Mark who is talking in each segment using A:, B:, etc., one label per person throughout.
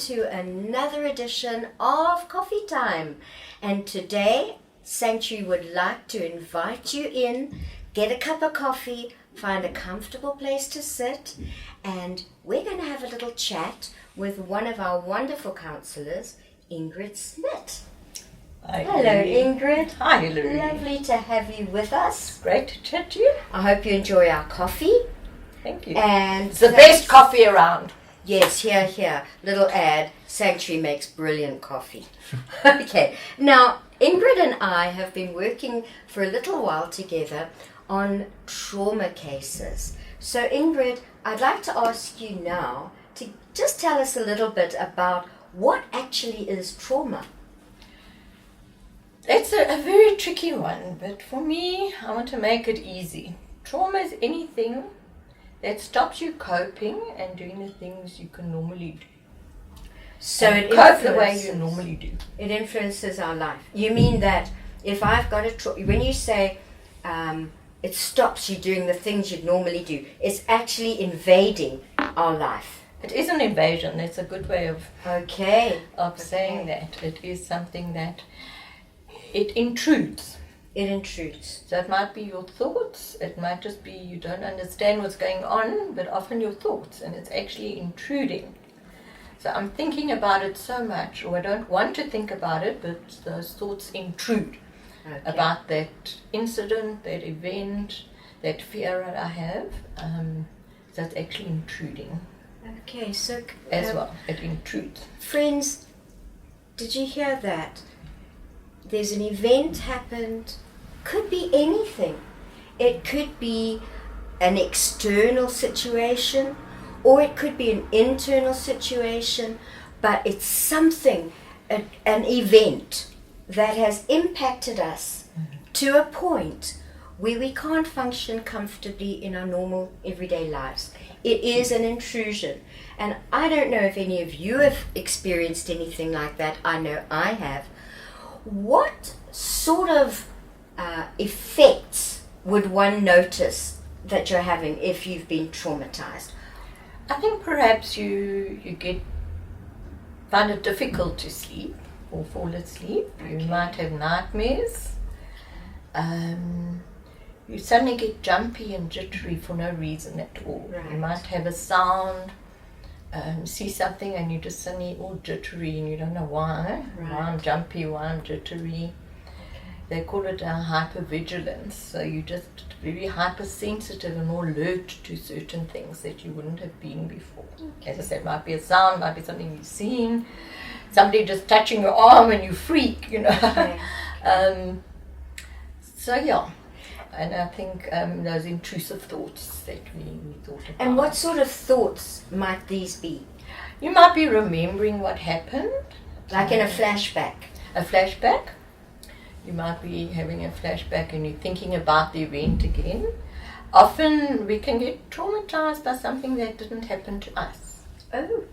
A: to another edition of Coffee Time. And today, Sanctuary would like to invite you in, get a cup of coffee, find a comfortable place to sit, and we're going to have a little chat with one of our wonderful counsellors, Ingrid Smit.
B: Hi,
A: Hello, Ingrid.
B: Hi, Lou.
A: Lovely to have you with us.
B: Great to chat to you.
A: I hope you enjoy our coffee.
B: Thank you.
A: And
B: It's the best coffee around.
A: Yes, here. Little ad. Sanctuary makes brilliant coffee. Okay. Now, Ingrid and I have been working for a little while together on trauma cases. So, Ingrid, I'd like to ask you now to just tell us a little bit about what actually is trauma.
B: It's a very tricky one, but for me, I want to make it easy. Trauma is anything that stops you coping and doing the things you can normally do.
A: So
B: and
A: it
B: cope the way you normally do.
A: It influences our life. You mean that if I've got when you say it stops you doing the things you'd normally do, it's actually invading our life.
B: It is an invasion. That's a good way of saying that. It is something that it intrudes.
A: It intrudes.
B: So it might be your thoughts, it might just be you don't understand what's going on, but often your thoughts, and it's actually intruding. So I'm thinking about it so much, or I don't want to think about it, but those thoughts intrude about that incident, that event, that fear that I have. So it's actually intruding.
A: Okay, so
B: as well, it intrudes.
A: Friends, did you hear that? There's an event happened, could be anything. It could be an external situation, or it could be an internal situation, but it's something, an event that has impacted us to a point where we can't function comfortably in our normal everyday lives. It is an intrusion. And I don't know if any of you have experienced anything like that. I know I have. What sort of effects would one notice that you're having if you've been traumatized?
B: I think perhaps you find it difficult to sleep or fall asleep. You might have nightmares. You suddenly get jumpy and jittery for no reason at all.
A: Right.
B: You might have a sound, see something, and you just suddenly all jittery and you don't know why.
A: Right.
B: Why I'm jumpy, why I'm jittery. They call it hyper-vigilance. So you're just very hypersensitive and more alert to certain things that you wouldn't have been before. Okay. As I said, might be a sound, might be something you've seen, somebody just touching your arm and you freak, you know. Okay. And I think those intrusive thoughts that we thought about.
A: And what sort of thoughts might these be?
B: You might be remembering what happened.
A: Like in a flashback.
B: A flashback. You might be having a flashback and you're thinking about the event again. Often we can get traumatized by something that didn't happen to us.
A: Oh.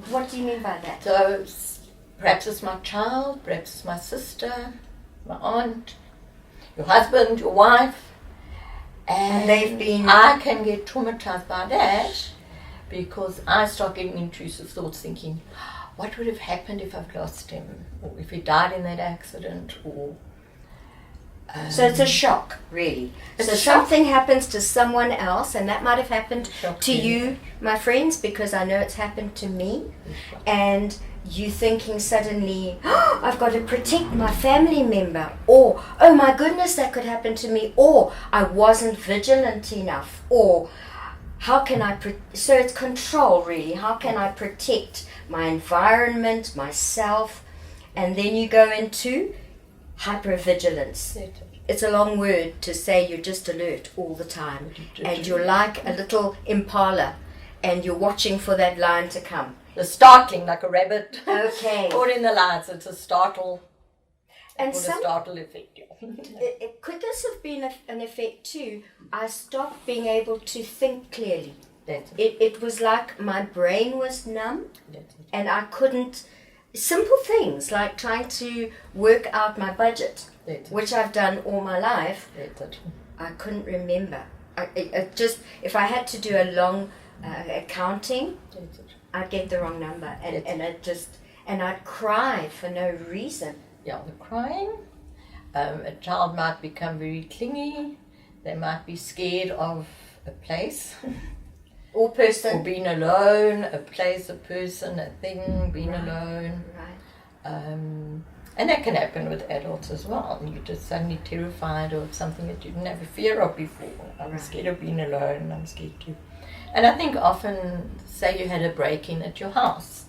A: What do you mean by that?
B: So perhaps it's my child, perhaps it's my sister, my aunt, your husband, your wife, and I can get traumatized by that because I start getting intrusive thoughts thinking, what would have happened if I've lost him, or if he died in that accident, or...
A: So it's a shock, really. So something happens to someone else, and that might have happened to you, my friends, because I know it's happened to me, and you thinking suddenly, oh, I've got to protect my family member, or, oh my goodness, that could happen to me, or I wasn't vigilant enough, or how can I, so it's control really, how can I protect my environment, myself, and then you go into hyper-vigilance. It's a long word to say you're just alert all the time, and you're like a little impala, and you're watching for that lion to come.
B: The startling, like a rabbit.
A: Okay.
B: Or in the lights, it's a startle.
A: And
B: a startle effect.
A: Could this have been an effect too? I stopped being able to think clearly. It was like my brain was numb, and I couldn't. Simple things like trying to work out my budget, which I've done all my life. I couldn't remember. If I had to do a long accounting, I'd get the wrong number, and I'd cry for no reason.
B: Yeah, the crying. A child might become very clingy. They might be scared of a place.
A: Or person.
B: Or being alone, a place, a person, a thing, being alone.
A: Right.
B: And that can happen with adults as well. You're just suddenly terrified of something that you didn't have a fear of before. I'm scared of being alone, I'm scared to. And I think often, say you had a break-in at your house.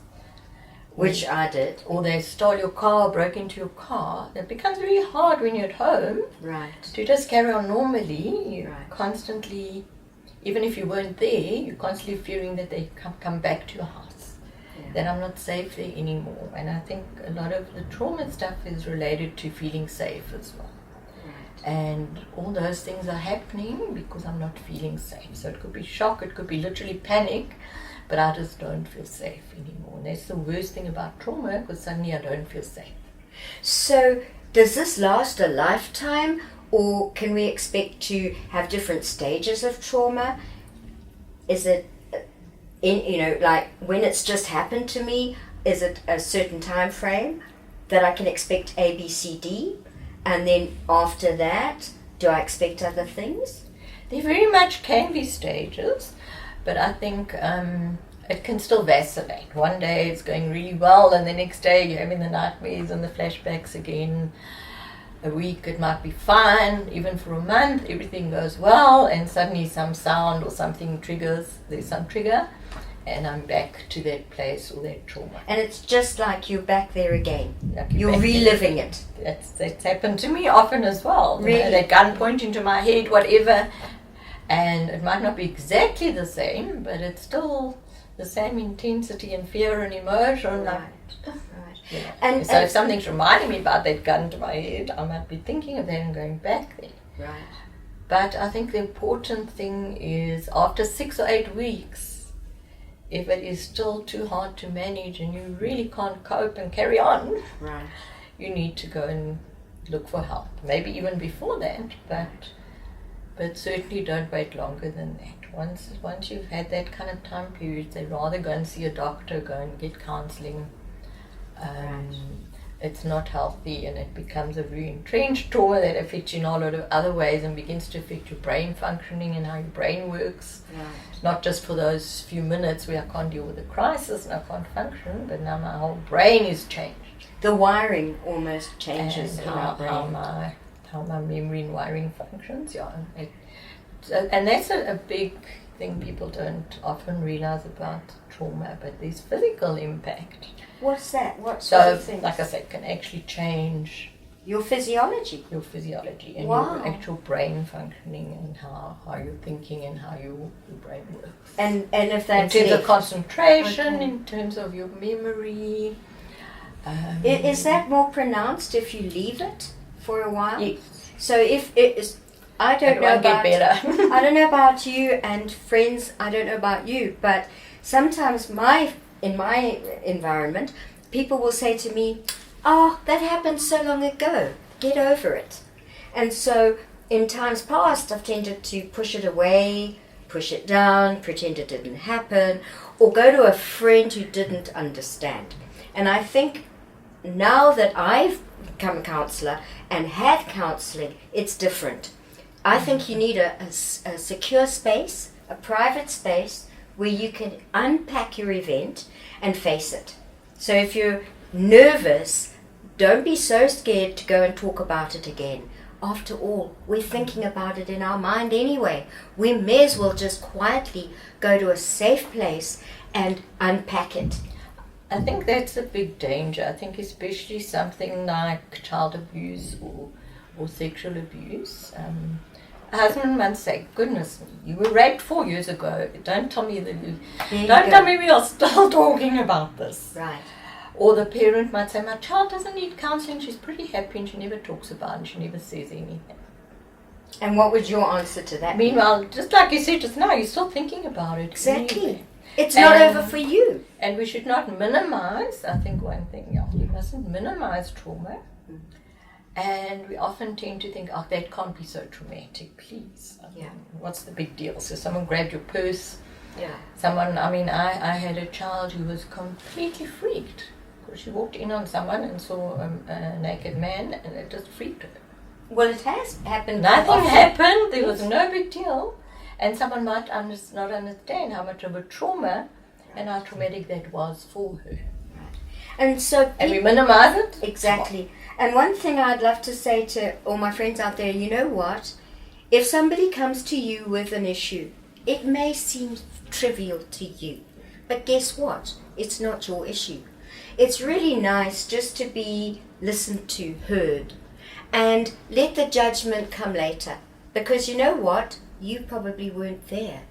A: Which I did.
B: Or they stole your car, broke into your car. It becomes very hard when you're at home.
A: Right.
B: To just carry on normally. You're
A: Right.
B: constantly, even if you weren't there, you're constantly fearing that they come back to your house.
A: Yeah.
B: That I'm not safe there anymore. And I think a lot of the trauma stuff is related to feeling safe as well.
A: Right.
B: And all those things are happening because I'm not feeling safe. So it could be shock, it could be literally panic, but I just don't feel safe anymore. And that's the worst thing about trauma, because suddenly I don't feel safe.
A: So, does this last a lifetime, or can we expect to have different stages of trauma? Is it, like when it's just happened to me, is it a certain time frame that I can expect A, B, C, D? And then after that, do I expect other things?
B: There very much can be stages, but I think it can still vacillate. One day it's going really well, and the next day you're having the nightmares and the flashbacks again. A week it might be fine, even for a month everything goes well, and suddenly some sound or something triggers, there's some trigger, and I'm back to that place or that trauma.
A: And it's just like you're back there again.
B: Like
A: You're reliving it.
B: That's happened to me often as well.
A: Really?
B: You know, that gun pointing to my head, whatever. And it might not be exactly the same, but it's still the same intensity and fear and emotion.
A: Right.
B: Like,
A: Right.
B: yeah.
A: And
B: So if something's reminding me about that gun to my head, I might be thinking of that and going back there.
A: Right.
B: But I think the important thing is after 6 or 8 weeks, if it is still too hard to manage and you really can't cope and carry on,
A: Right.
B: you need to go and look for help. Maybe even before that, but certainly don't wait longer than that. Once you've had that kind of time period, they'd rather go and see a doctor, go and get counselling. It's not healthy, and it becomes a very entrenched trauma that affects you in a lot of other ways and begins to affect your brain functioning and how your brain works.
A: Right.
B: Not just for those few minutes where I can't deal with the crisis and I can't function, but now my whole brain is changed.
A: The wiring almost changes
B: And
A: in our brain.
B: how my memory and wiring functions, yeah. And that's a big thing people don't often realize about trauma, but there's physical impact.
A: What's that? What sort
B: So,
A: of things?
B: like I said, can actually change
A: Your physiology.
B: your physiology and
A: Wow.
B: your actual brain functioning and how you're thinking and how your brain works.
A: And if
B: In
A: that's
B: terms of
A: left.
B: concentration,
A: Okay.
B: in terms of your memory.
A: Is that more pronounced if you leave it for a while?
B: Yes.
A: So if it is, I don't
B: It
A: know
B: won't get
A: about.
B: better.
A: I don't know about you and friends. I don't know about you, but sometimes in my environment, people will say to me, "Oh, that happened so long ago. Get over it." And so, in times past, I've tended to push it away, push it down, pretend it didn't happen, or go to a friend who didn't understand. And I think now that I've become a counsellor and had counselling, it's different. I think you need a secure space, a private space, where you can unpack your event and face it. So if you're nervous, don't be so scared to go and talk about it again. After all, we're thinking about it in our mind anyway. We may as well just quietly go to a safe place and unpack it.
B: I think that's a big danger. I think especially something like child abuse or sexual abuse. A husband might say, "Goodness me, you were raped 4 years ago. Don't tell me tell me we are still talking about this."
A: Right.
B: Or the parent might say, "My child doesn't need counselling. She's pretty happy and she never talks about it and she never says anything."
A: And what was your answer to that?
B: Meanwhile, just like you said just now, you're still thinking about it.
A: Exactly. It's not over for you.
B: And we should not minimize, I think one thing, you mustn't minimize trauma. And we often tend to think, "Oh, that can't be so traumatic, please."
A: Yeah.
B: What's the big deal? So someone grabbed your purse
A: Yeah.
B: Someone, I had a child who was completely freaked because she walked in on someone and saw a naked man, and it just freaked her.
A: Well, it has happened.
B: Nothing happened. There was no big deal. And someone might not understand how much of a trauma and how traumatic that was for her.
A: And so,
B: and we minimize it.
A: Exactly. And one thing I'd love to say to all my friends out there, you know what? If somebody comes to you with an issue, it may seem trivial to you, but guess what? It's not your issue. It's really nice just to be listened to, heard, and let the judgment come later. Because you know what? You probably weren't there.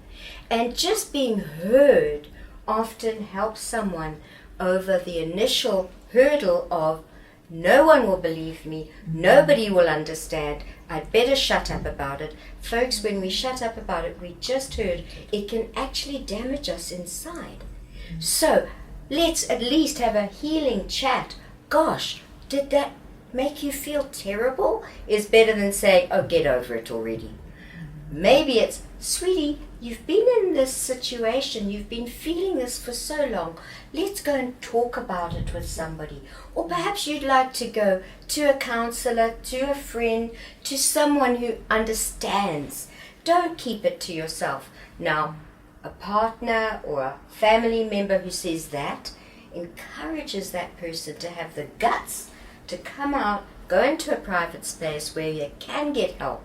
A: And just being heard often helps someone over the initial hurdle of no one will believe me, nobody will understand, I'd better shut up about it. Folks, when we shut up about it, we just heard, it can actually damage us inside. So let's at least have a healing chat. Gosh, did that make you feel terrible? Is better than saying, oh, get over it already. Maybe it's, sweetie, you've been in this situation, you've been feeling this for so long, let's go and talk about it with somebody. Or perhaps you'd like to go to a counsellor, to a friend, to someone who understands. Don't keep it to yourself. Now, a partner or a family member who says that encourages that person to have the guts to come out, go into a private space where you can get help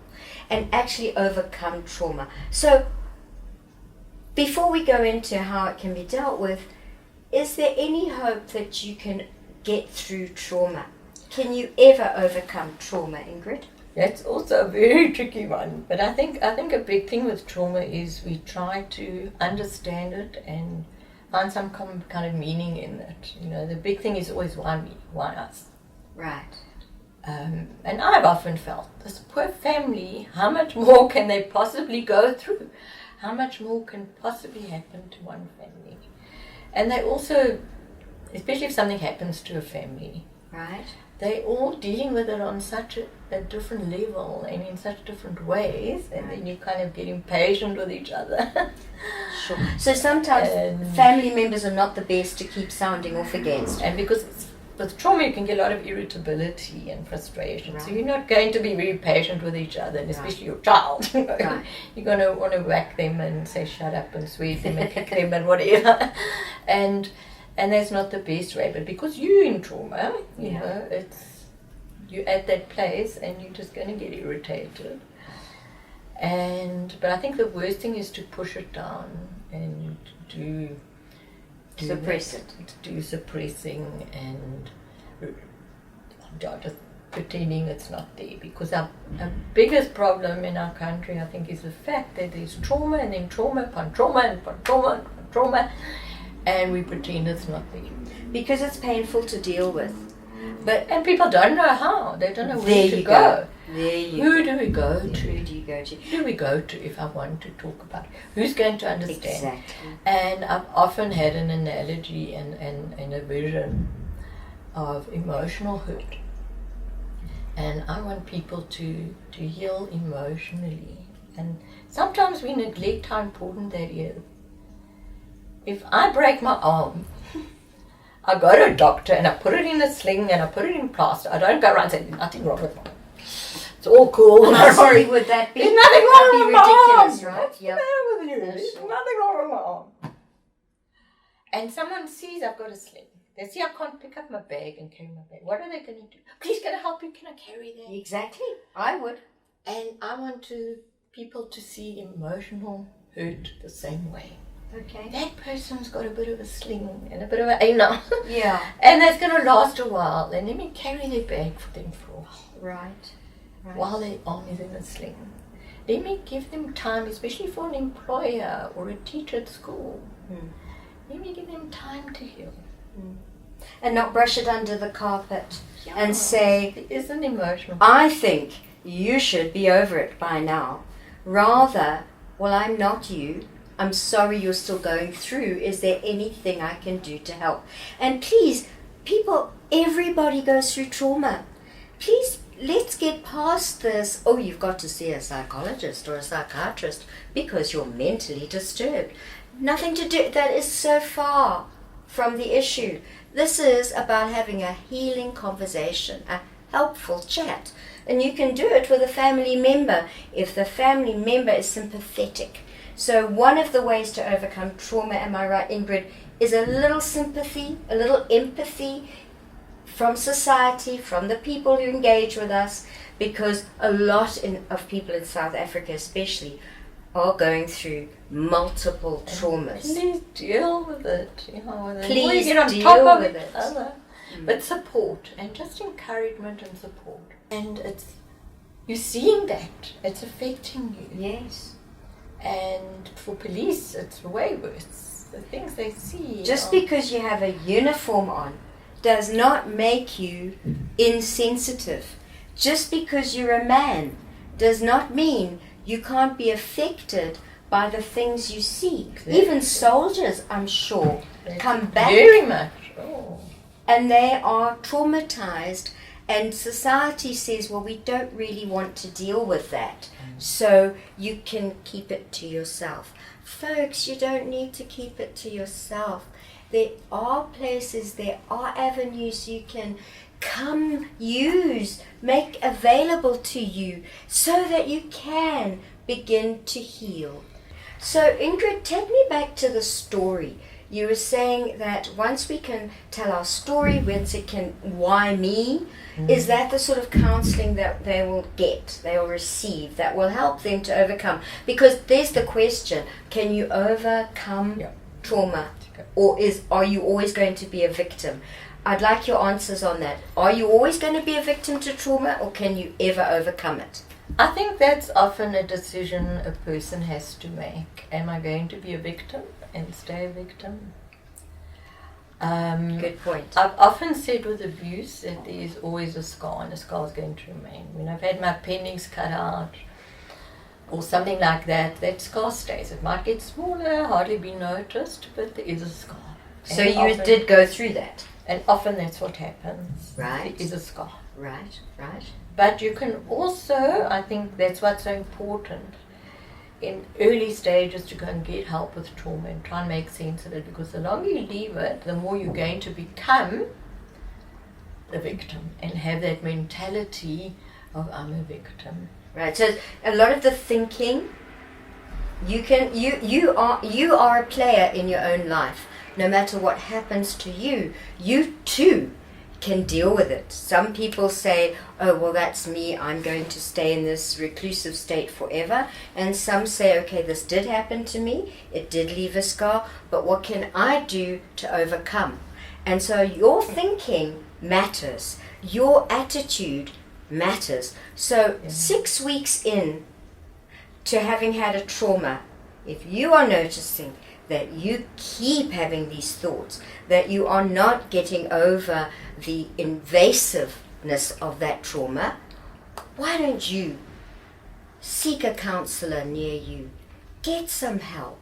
A: and actually overcome trauma. So, before we go into how it can be dealt with, is there any hope that you can get through trauma? Can you ever overcome trauma, Ingrid?
B: That's also a very tricky one. But I think a big thing with trauma is we try to understand it and find some kind of meaning in it. You know, the big thing is always why me, why us.
A: Right.
B: And I've often felt, this poor family, how much more can they possibly go through? How much more can possibly happen to one family? And they also, especially if something happens to a family,
A: right,
B: they're all dealing with it on such a different level and in such different ways, and then you kind of get impatient with each other.
A: Sure. So sometimes family members are not the best to keep sounding off against.
B: And because with trauma you can get a lot of irritability and frustration,
A: right,
B: so you're not going to be very patient with each other, and especially your child. You know?
A: Right.
B: You're going to want to whack them and say shut up and swear them and kick them and whatever. And that's not the best way. But because you're in trauma, you know, you're at that place and you're just going to get irritated. But I think the worst thing is to push it down and
A: suppress it.
B: Do suppressing and just pretending it's not there. Because our biggest problem in our country, I think, is the fact that there's trauma and then trauma upon trauma and upon trauma and upon trauma, and we pretend it's not there.
A: Because it's painful to deal with.
B: And people don't know how. They don't know where to go. Who do we go to?
A: Who do you go to?
B: Who do we go to if I want to talk about it? Who's going to understand?
A: Exactly.
B: And I've often had an analogy and a vision of emotional hurt. And I want people to heal emotionally. And sometimes we neglect how important that is. If I break my arm, I go to a doctor and I put it in a sling and I put it in plaster. I don't go around saying, nothing wrong with my arm. It's all cool.
A: How sorry would that be?
B: There's nothing wrong with my arm.
A: Ridiculous, right?
B: What's the matter with you? There's nothing wrong with my arm. And someone sees I've got a sling. They see I can't pick up my bag and carry my bag. What are they going to do? Please, can I help you? Can I carry that?
A: Exactly. I would.
B: And I want people to see emotional hurt the same way.
A: Okay.
B: That person's got a bit of a sling and a bit of an anal.
A: Yeah.
B: And that's going to last a while. And let me carry their bag for them for a while.
A: Right.
B: While their arm is in a sling. Let me give them time, especially for an employer or a teacher at school. Let me give them time to heal.
A: And not brush it under the carpet and say,
B: it isn't emotional.
A: I think you should be over it by now. Rather, well, I'm not you. I'm sorry you're still going through. Is there anything I can do to help? And please, people, everybody goes through trauma. Please, let's get past this, oh, you've got to see a psychologist or a psychiatrist because you're mentally disturbed. Nothing to do, that is so far from the issue. This is about having a healing conversation, a helpful chat. And you can do it with a family member if the family member is sympathetic. So one of the ways to overcome trauma, am I right, Ingrid, is a little sympathy, a little empathy from society, from the people who engage with us, because a lot of people in South Africa especially are going through multiple traumas.
B: Please deal with it.
A: Please
B: get on
A: deal
B: top of
A: with
B: each
A: it.
B: other. But support, and just encouragement and support. And you're seeing that. It's affecting you.
A: Yes.
B: And for police, it's way worse. The things they see.
A: Just because you have a uniform on does not make you insensitive. Just because you're a man does not mean you can't be affected by the things you see.
B: Exactly.
A: Even soldiers, I'm sure, come back
B: very much. Oh.
A: and they are traumatized, and society says, well, we don't really want to deal with that, so you can keep it to yourself. Folks, you don't need to keep it to yourself. There are places, there are avenues you can come use, make available to you so that you can begin to heal. So Ingrid, take me back to the story. You were saying that once we can tell our story, once it can, why me, is that the sort of counseling that they will get, they will receive, that will help them to overcome? Because there's the question, can you overcome trauma? Or are you always going to be a victim? I'd like your answers on that. Are you always going to be a victim to trauma, or can you ever overcome it?
B: I think that's often a decision a person has to make. Am I going to be a victim and stay a victim?
A: Good point.
B: I've often said with abuse that there is always a scar, and a scar is going to remain. When I've had my appendix cut out or something like that, that scar stays. It might get smaller, hardly be noticed, but there is a scar.
A: So you did go through that?
B: And often that's what happens.
A: Right.
B: There is a scar.
A: Right.
B: But you can also, I think that's what's so important, in early stages to go and get help with trauma and try and make sense of it, because the longer you leave it, the more you're going to become the victim and have that mentality of I'm a victim.
A: Right. So a lot of the thinking, you are a player in your own life. No matter what happens to you, you too can deal with it. Some people say, oh, well, that's me, I'm going to stay in this reclusive state forever. And some say, okay, this did happen to me, it did leave a scar, but what can I do to overcome? And so your thinking matters, your attitude matters. So 6 weeks in to having had a trauma, if you are noticing that you keep having these thoughts, that you are not getting over the invasiveness of that trauma, why don't you seek a counsellor near you? Get some help.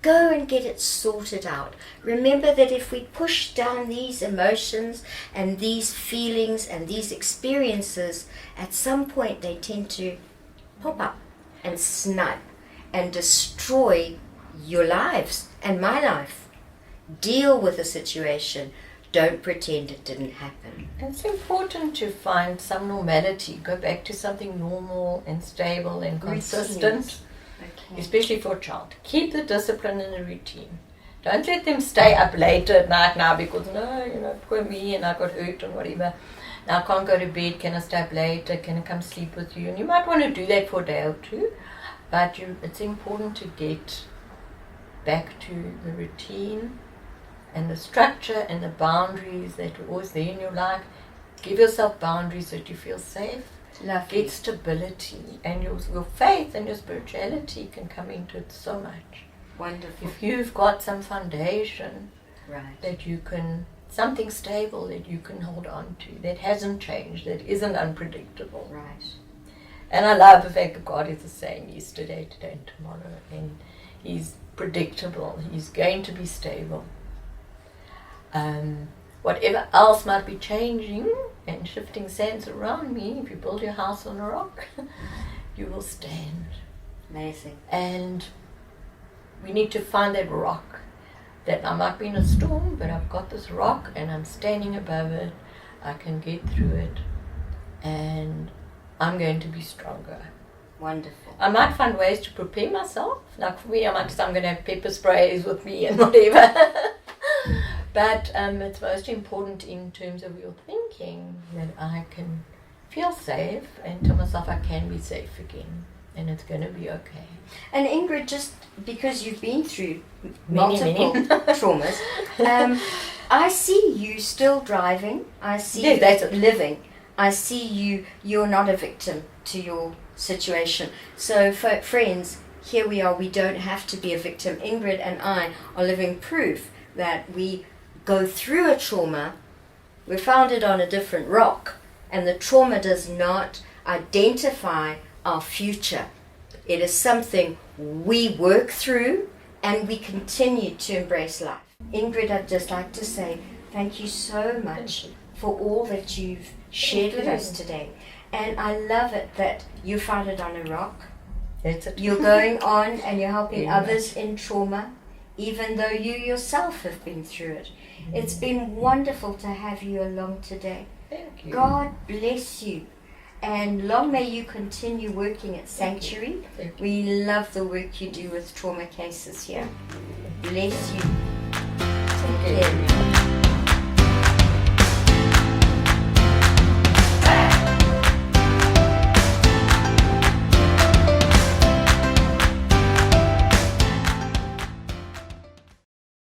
A: Go and get it sorted out. Remember that if we push down these emotions and these feelings and these experiences, at some point they tend to pop up and snipe and destroy your lives and my life. Deal with the situation. Don't pretend it didn't happen.
B: It's important to find some normality. Go back to something normal and stable and consistent, especially for a child. Keep the discipline and the routine. Don't let them stay up late at night now because, no, poor me and I got hurt and whatever. Now I can't go to bed. Can I stay up later? Can I come sleep with you? And you might want to do that for a day or two, but it's important to get back to the routine and the structure and the boundaries that are always there in your life. Give yourself boundaries so that you feel safe.
A: Lovely.
B: Get stability, and your faith and your spirituality can come into it so much.
A: Wonderful.
B: If you've got some foundation
A: Right.
B: that you can, something stable that you can hold on to, that hasn't changed, that isn't unpredictable.
A: Right.
B: And I love the fact that God is the same yesterday, today, and tomorrow, and He's predictable. He's going to be stable. Whatever else might be changing and shifting sands around me, if you build your house on a rock, you will stand.
A: Amazing.
B: And we need to find that rock. That I might be in a storm, but I've got this rock and I'm standing above it. I can get through it, and I'm going to be stronger.
A: Wonderful.
B: I might find ways to prepare myself. Like for me, I'm going to have pepper sprays with me and whatever. But it's most important in terms of your thinking that I can feel safe and tell myself I can be safe again and it's going to be okay.
A: And Ingrid, just because you've been through
B: Many.
A: traumas, I see you still driving. I see
B: Yes, that's
A: you living. I see you're not a victim to your situation. So for friends, here we are. We don't have to be a victim. Ingrid and I are living proof that we go through a trauma, we're founded on a different rock, and the trauma does not identify our future. It is something we work through and we continue to embrace life. Ingrid, I'd just like to say thank you so much for all that you've shared with us today. And I love it that you founded on a rock. You're going on and you're helping others in trauma, even though you yourself have been through it. It's been wonderful to have you along today.
B: Thank you.
A: God bless you. And long may you continue working at Sanctuary.
B: Thank you.
A: We love the work you do with trauma cases here. Bless you.
B: Thank you.
A: Take care.